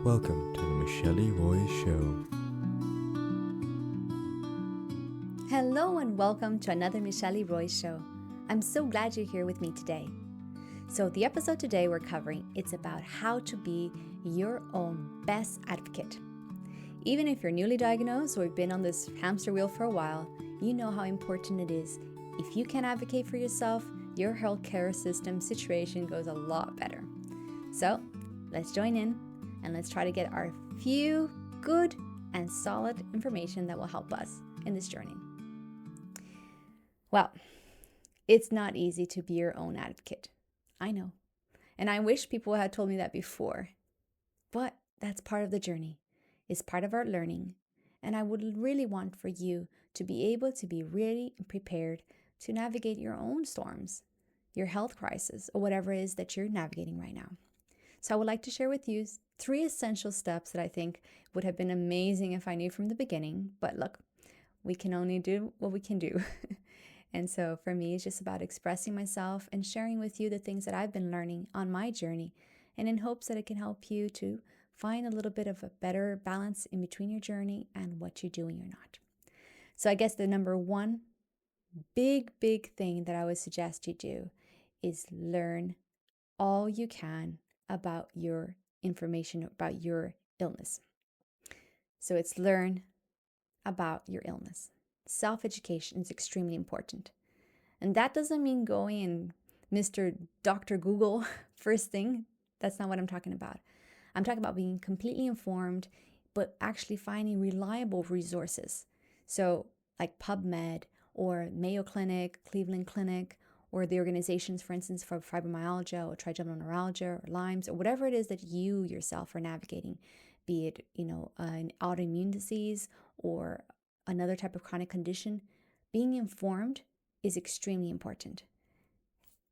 Welcome to the Michelle Roy Show. Hello and welcome to another Michelle Roy Show. I'm so glad you're here with me today. So the episode today we're covering, it's about how to be your own best advocate. Even if you're newly diagnosed or you've been on this hamster wheel for a while, you know how important it is. If you can advocate for yourself, your healthcare system situation goes a lot better. So let's join in and let's try to get our few good and solid information that will help us in this journey. Well, it's not easy to be your own advocate. I know. And I wish people had told me that before. But that's part of the journey. It's part of our learning. And I would really want for you to be able to be really prepared to navigate your own storms, your health crisis, or whatever it is that you're navigating right now. So I would like to share with you 3 essential steps that I think would have been amazing if I knew from the beginning. But look, we can only do what we can do. And so for me, it's just about expressing myself and sharing with you the things that I've been learning on my journey, and in hopes that it can help you to find a little bit of a better balance in between your journey and what you're doing or not. So I guess the number one big thing that I would suggest you do is learn all you can about your information about your illness. So it's learn about your illness. Self-education is extremely important. And that doesn't mean going and Mr. Dr. Google first thing. That's not what I'm talking about. I'm talking about being completely informed, but actually finding reliable resources. So like PubMed or Mayo Clinic, Cleveland Clinic, or the organizations, for instance, for fibromyalgia or trigeminal neuralgia or Lyme's or whatever it is that you yourself are navigating, be it, an autoimmune disease or another type of chronic condition, being informed is extremely important.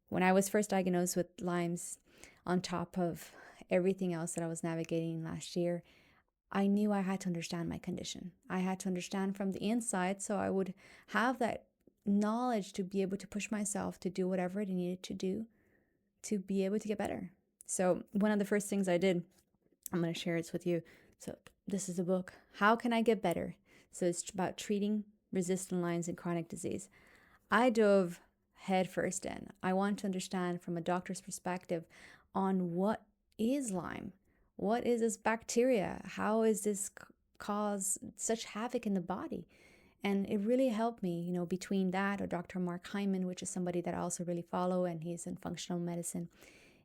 When I was first diagnosed with Lyme's, on top of everything else that I was navigating last year, I knew I had to understand my condition. I had to understand from the inside so I would have that knowledge to be able to push myself to do whatever it needed to do to be able to get better. So one of the first things I did, I'm going to share this with you. So this is the book, How Can I Get Better? So it's about treating resistant Lyme's and chronic disease. I dove headfirst in. I want to understand from a doctor's perspective on what is Lyme. What is this bacteria? How is this cause such havoc in the body? And it really helped me, between that or Dr. Mark Hyman, which is somebody that I also really follow, and he's in functional medicine.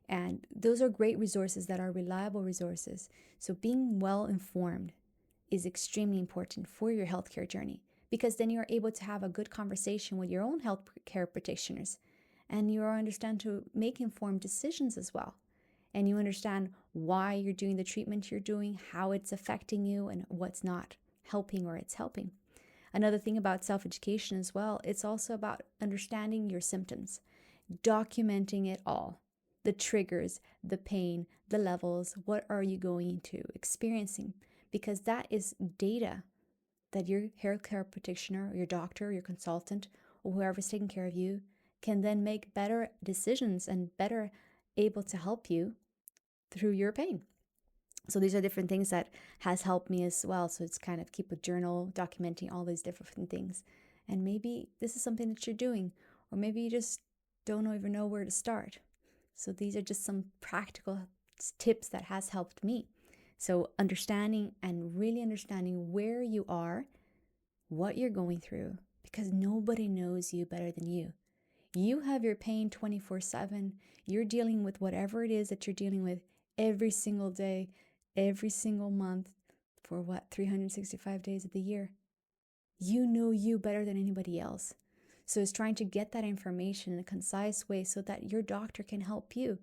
And those are great resources that are reliable resources. So being well informed is extremely important for your healthcare journey, because then you're able to have a good conversation with your own healthcare practitioners, and you understand to make informed decisions as well. And you understand why you're doing the treatment you're doing, how it's affecting you, and what's not helping or it's helping. Another thing about self-education as well, it's also about understanding your symptoms, documenting it all, the triggers, the pain, the levels, what are you going to experiencing? Because that is data that your healthcare practitioner, your doctor, your consultant, or whoever's taking care of you can then make better decisions and better able to help you through your pain. So these are different things that has helped me as well. So it's kind of keep a journal documenting all these different things. And maybe this is something that you're doing, or maybe you just don't even know where to start. So these are just some practical tips that has helped me. So understanding and really understanding where you are, what you're going through, because nobody knows you better than you. You have your pain 24/7. You're dealing with whatever it is that you're dealing with every single day, every single month, for 365 days of the year. You know you better than anybody else. So it's trying to get that information in a concise way so that your doctor can help you,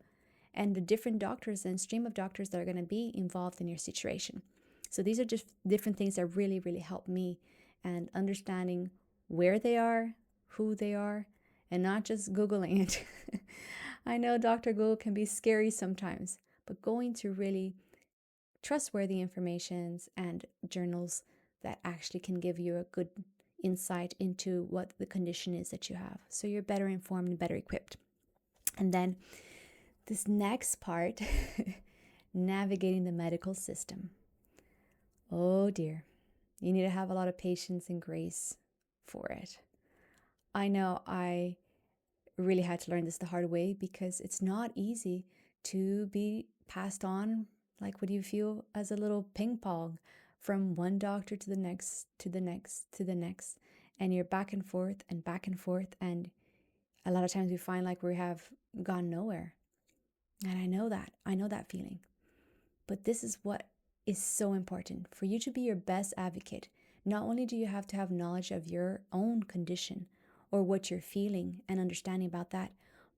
and the different doctors and stream of doctors that are going to be involved in your situation. So these are just different things that really help me, and understanding where they are, who they are, and not just Googling it. I know Dr. Google can be scary sometimes, but going to really trustworthy informations and journals that actually can give you a good insight into what the condition is that you have. So you're better informed and better equipped. And then this next part navigating the medical system. Oh dear, you need to have a lot of patience and grace for it. I know I really had to learn this the hard way because it's not easy to be passed on like what you feel as a little ping pong from one doctor to the next, to the next, to the next. And you're back and forth and back and forth. And a lot of times we find like we have gone nowhere. And I know that feeling. But this is what is so important for you to be your best advocate. Not only do you have to have knowledge of your own condition or what you're feeling and understanding about that,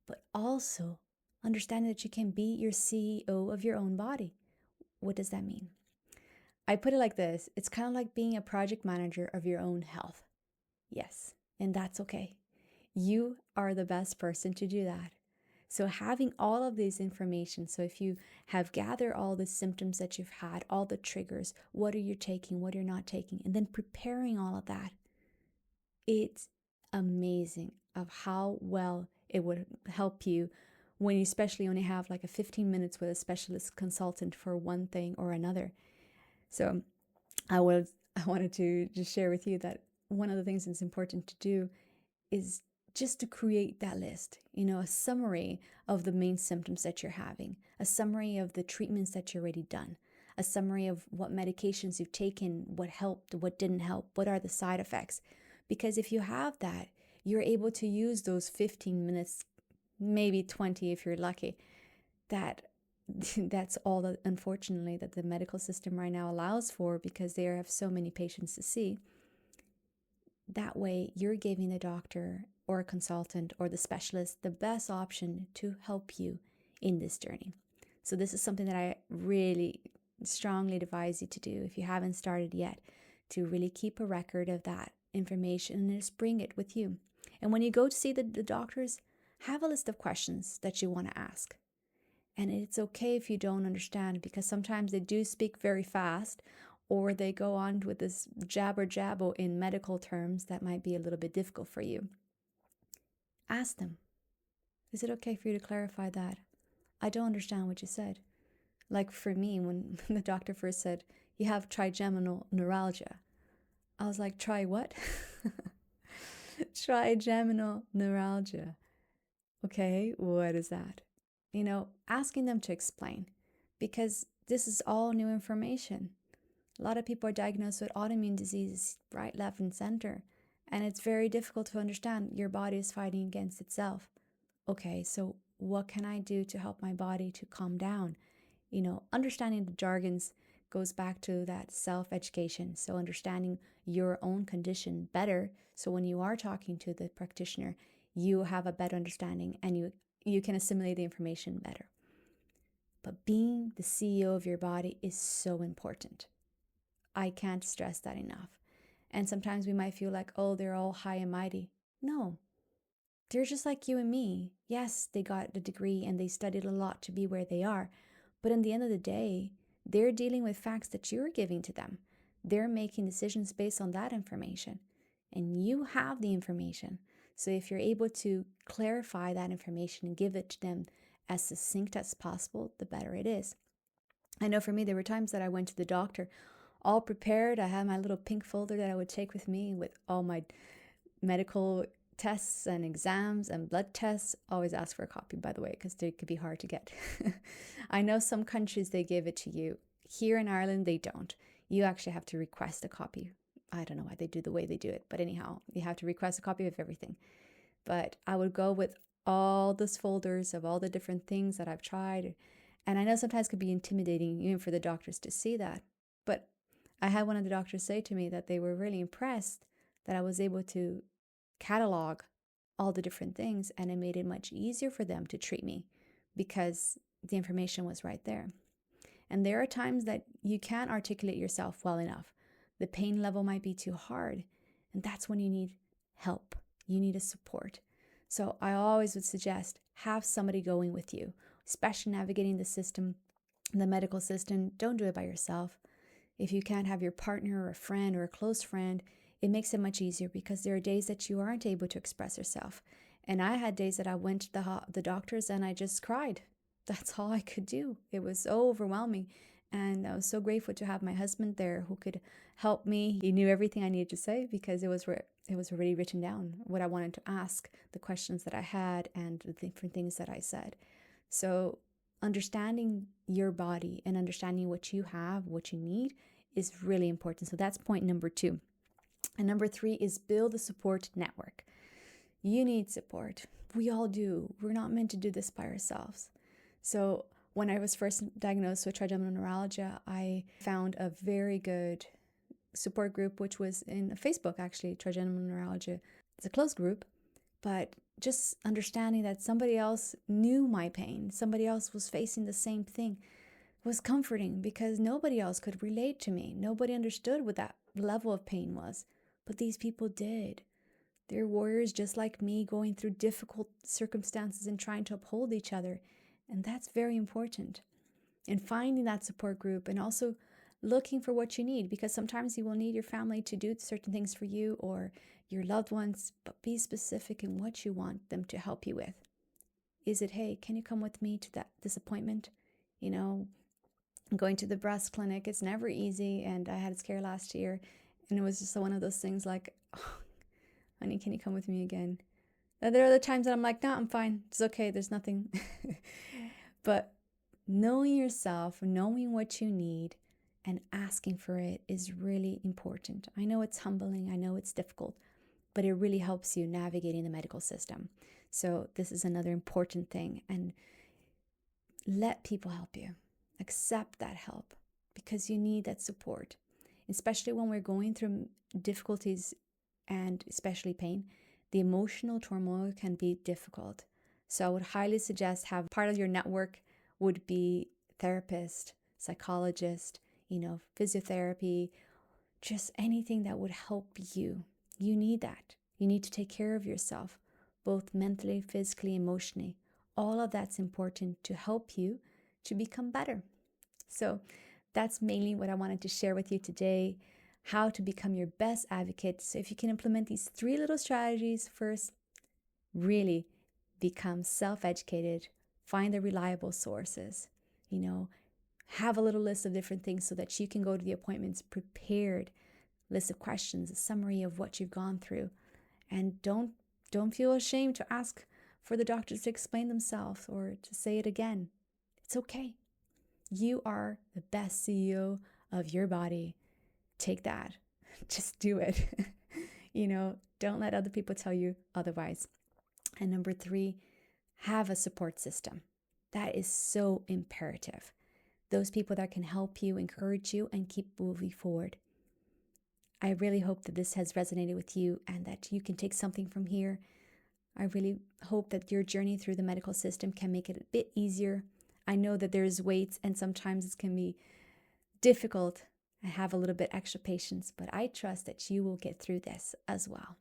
but also understanding that you can be your CEO of your own body. What does that mean? I put it like this. It's kind of like being a project manager of your own health. Yes, and that's okay. You are the best person to do that. So having all of this information, so if you have gathered all the symptoms that you've had, all the triggers, what are you taking, what you're not taking, and then preparing all of that, it's amazing of how well it would help you when you especially only have like a 15 minutes with a specialist consultant for one thing or another. So I wanted to just share with you that one of the things that's important to do is just to create that list, a summary of the main symptoms that you're having, a summary of the treatments that you've already done, a summary of what medications you've taken, what helped, what didn't help, what are the side effects. Because if you have that, you're able to use those 15 minutes, maybe 20 if you're lucky. That's all that, unfortunately, that the medical system right now allows for because they have so many patients to see. That way, you're giving the doctor or a consultant or the specialist the best option to help you in this journey. So this is something that I really strongly advise you to do if you haven't started yet, to really keep a record of that information and just bring it with you. And when you go to see the doctors, have a list of questions that you want to ask. And it's okay if you don't understand, because sometimes they do speak very fast, or they go on with this jabber-jabber in medical terms that might be a little bit difficult for you. Ask them, is it okay for you to clarify that? I don't understand what you said. Like for me, when the doctor first said, you have trigeminal neuralgia, I was like, try what? Trigeminal neuralgia. Okay, what is that? Asking them to explain, because this is all new information. A lot of people are diagnosed with autoimmune diseases, right, left, and center, and it's very difficult to understand. Your body is fighting against itself. Okay, so what can I do to help my body to calm down? Understanding the jargons goes back to that self-education. So understanding your own condition better, so when you are talking to the practitioner, you have a better understanding and you can assimilate the information better. But being the CEO of your body is so important. I can't stress that enough. And sometimes we might feel like, oh, they're all high and mighty. No, they're just like you and me. Yes, they got the degree and they studied a lot to be where they are. But in the end of the day, they're dealing with facts that you're giving to them. They're making decisions based on that information. And you have the information. So if you're able to clarify that information and give it to them as succinct as possible, the better it is. I know for me, there were times that I went to the doctor all prepared. I had my little pink folder that I would take with me with all my medical tests and exams and blood tests. Always ask for a copy, by the way, because they could be hard to get. I know some countries, they give it to you. Here in Ireland, they don't. You actually have to request a copy. I don't know why they do the way they do it, but anyhow, you have to request a copy of everything. But I would go with all those folders of all the different things that I've tried. And I know sometimes it could be intimidating even for the doctors to see that. But I had one of the doctors say to me that they were really impressed that I was able to catalog all the different things, and it made it much easier for them to treat me because the information was right there. And there are times that you can't articulate yourself well enough. The pain level might be too hard, and that's when you need help. You need a support. So I always would suggest have somebody going with you, especially navigating the system, the medical system. Don't do it by yourself. If you can't have your partner or a friend or a close friend, it makes it much easier, because there are days that you aren't able to express yourself. And I had days that I went to the doctors and I just cried. that's all I could do. It was so overwhelming. And I was so grateful to have my husband there who could help me. He knew everything I needed to say because it was already written down, what I wanted to ask, the questions that I had, and the different things that I said. So understanding your body and understanding what you have, what you need, is really important. So that's point number 2. And number 3 is build a support network. You need support. We all do. We're not meant to do this by ourselves. So when I was first diagnosed with trigeminal neuralgia, I found a very good support group, which was in Facebook, actually. Trigeminal neuralgia. It's a closed group, but just understanding that somebody else knew my pain, somebody else was facing the same thing, was comforting, because nobody else could relate to me. Nobody understood what that level of pain was, but these people did. They're warriors just like me, going through difficult circumstances and trying to uphold each other. And that's very important. And finding that support group, and also looking for what you need, because sometimes you will need your family to do certain things for you or your loved ones, but be specific in what you want them to help you with. Is it, hey, can you come with me to this appointment? Going to the breast clinic, it's never easy, and I had a scare last year, and it was just one of those things like, oh, honey, can you come with me again? And there are other times that I'm like, no, I'm fine. It's okay. There's nothing. But knowing yourself, knowing what you need, and asking for it is really important. I know it's humbling. I know it's difficult, but it really helps you navigating the medical system. So this is another important thing. And let people help you. Accept that help, because you need that support, especially when we're going through difficulties and especially pain. The emotional turmoil can be difficult. So I would highly suggest have part of your network would be therapist, psychologist, physiotherapy, just anything that would help you. You need that. You need to take care of yourself, both mentally, physically, emotionally. All of that's important to help you to become better. So that's mainly what I wanted to share with you today, how to become your best advocate. So if you can implement these 3 little strategies, first, really become self-educated, find the reliable sources, have a little list of different things so that you can go to the appointments prepared, list of questions, a summary of what you've gone through. And don't feel ashamed to ask for the doctors to explain themselves or to say it again. It's okay. You are the best CEO of your body. Take that. Just do it. Don't let other people tell you otherwise. And number 3, have a support system. That is so imperative. Those people that can help you, encourage you, and keep moving forward. I really hope that this has resonated with you and that you can take something from here. I really hope that your journey through the medical system can make it a bit easier. I know that there's weights and sometimes it can be difficult. I have a little bit extra patience, but I trust that you will get through this as well.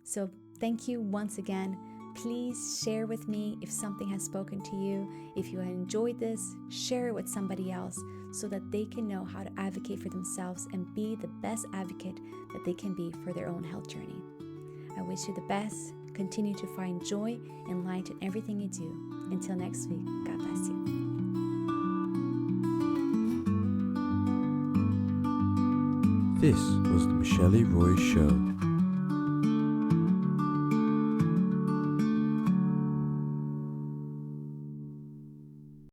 So thank you once again. Please share with me if something has spoken to you. If you enjoyed this, share it with somebody else so that they can know how to advocate for themselves and be the best advocate that they can be for their own health journey. I wish you the best. Continue to find joy and light in everything you do. Until next week, God bless you. This was the Michelle Roy Show.